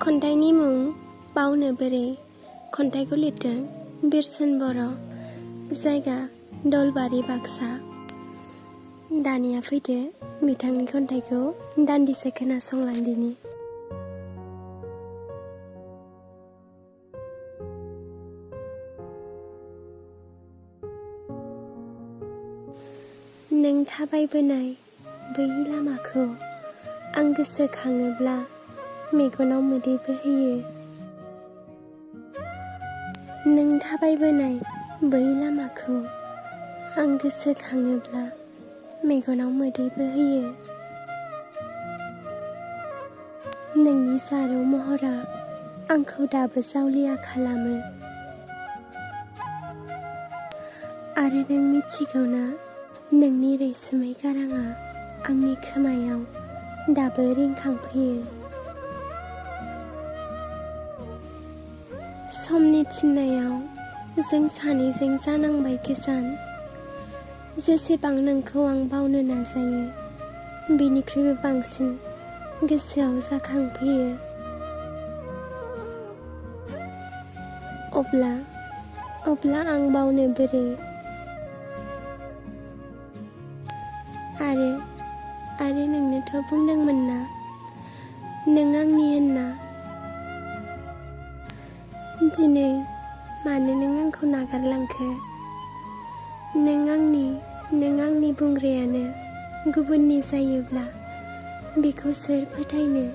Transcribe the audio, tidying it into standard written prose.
खन्थाइनि मुं बावनो बोरै। खन्थाइखौ लिरदों बिरसन बर'। जायगा दलबारि बाक्सा। दानिया फैदो बिथांनि खन्थाइखौ दान्दिसे खोनासंलांदिनि। नों थाबायबोनाय बै लामाखौ आं गोसोखाङोब्ला मेगनाव मोदै बोहैयो। नों थाबायबोनाय बै लामाखौ आं गोसोखाङोब्ला मेगनाव मोदै बोहैयो। नोंनि जारौ महरा आंखौ दाबो जावलिया खालामो। आरो नों मिथिगौना, नोंनि रैसुमै गाराङा आंनि खोमायाव दाबो रिंखांफैयो। समनि थिननायाव जों सानैजों जानांबाय गोजान। जेसेबां नोंखौ आं बावनो नाजायो, बिनिख्रुइबो बांसिन गोसोआव जाखांफैयो। अब्ला आं बावनो बोरै। आरो नोंनोथ' बुंदोंमोन ना, नों आंनि होनना। दिनै मानो नों आंखौ नागारलांखो? नों आंनि बुंग्रायानो गुबुननि जायोब्ला बेखौ सोर फोथायनो?